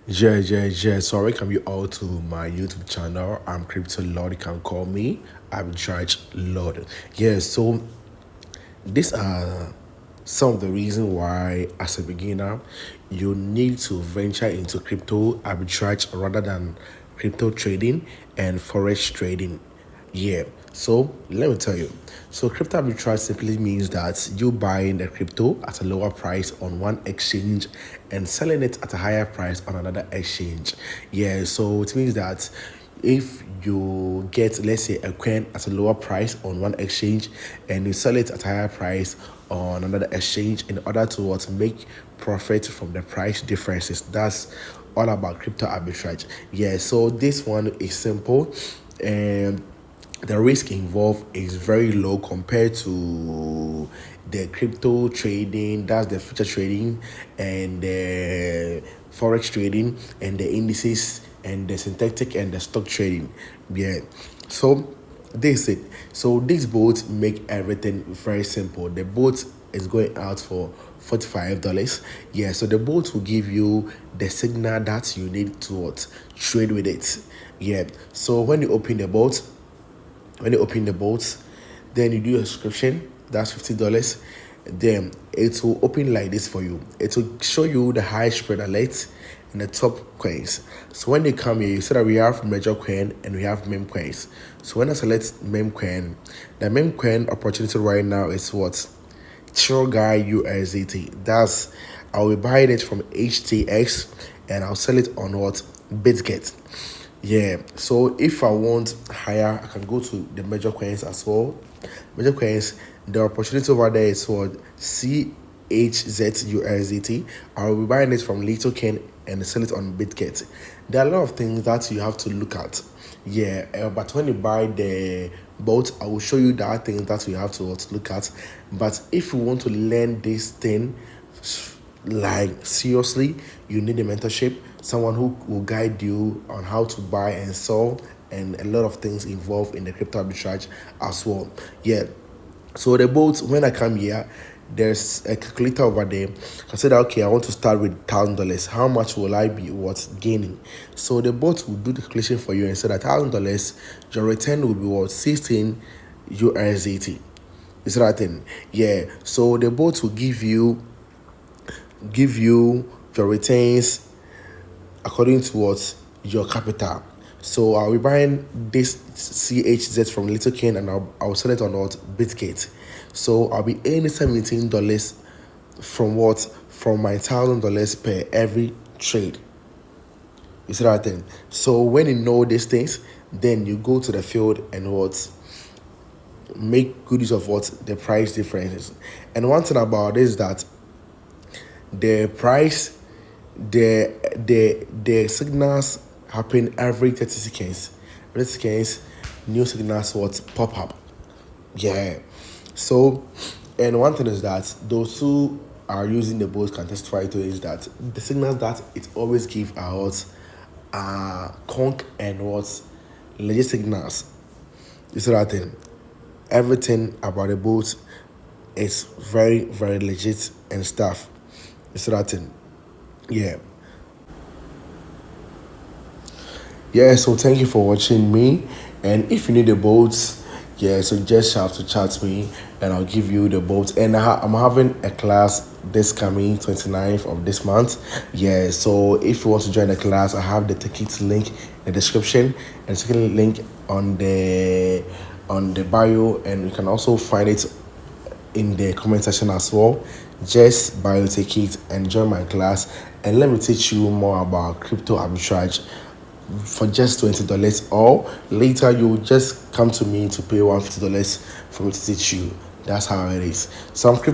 Yeah. So I welcome you all to my YouTube channel. I'm Crypto Lord. You can call me Arbitrage Lord. So these are some of the reasons why, as a beginner, you need to venture into crypto arbitrage rather than crypto trading and forex trading. So let me tell you. So crypto arbitrage simply means that you buying the crypto at a lower price on one exchange and selling it at a higher price on another exchange. So it means that if you get, let's say, a coin at a lower price on one exchange and you sell it at a higher price on another exchange in order to make profit from the price differences. That's all about crypto arbitrage. So this one is simple, and the risk involved is very low compared to the crypto trading, that's the future trading, and the forex trading, and the indices, and the synthetic, and the stock trading. So this is it. So these boats make everything very simple. The boat is going out for $45. So the boat will give you the signal that you need to trade with it. So when you open the boat, then you do your subscription. That's $50. Then it will open like this for you. It will show you the high spread alert and the top coins. So when they come here, you see that we have major coin and we have meme coins. So when I select meme coin, the meme coin opportunity right now is what? Chill Guy USDT. I will buy it from HTX and I'll sell it on what? BitGet. So if I want higher, I can go to the major coins as well. Major coins, the opportunity over there is for CHZUSDT. I will be buying it from Little Ken and sell it on BitGet. There are a lot of things that you have to look at. But when you buy the boat, I will show you the other things that you have to look at. But if you want to learn this thing, like seriously, you need a mentorship, someone who will guide you on how to buy and sell, and a lot of things involved in the crypto arbitrage as well. So the boat, when I come here, there's a calculator over there. I said, okay, I want to start with $1,000. How much will I be gaining? So the bot will do the calculation for you and say that $1,000, your return will be 16 USDT. Is that thing? So the bot will give you your returns according to your capital. So I'll be buying this CHZ from Little King and I'll sell it on BitGet. So I'll be earning $17 from my $1,000 per every trade. You see that thing? So when you know these things, then you go to the field and make good use of the price differences. And one thing about this is that the price, the signals happen every 30 seconds. 30 seconds, new signals pop up. So, and one thing is that those who are using the boat can testify to is that the signals that it always gives are conk and legit signals. You see that thing? Everything about the boat is very, very legit and stuff. You see that thing? So thank you for watching me. And if you need the boats, so just have to chat me and I'll give you the boats. And I'm having a class this coming 29th of this month. So if you want to join the class, I have the ticket link in the description and second link on the bio, and you can also find it in the comment section as well. Just buy your ticket and join my class, and let me teach you more about crypto arbitrage for just $20, or later you just come to me to pay $150 for me to teach you. That's how it is. So I'm crypto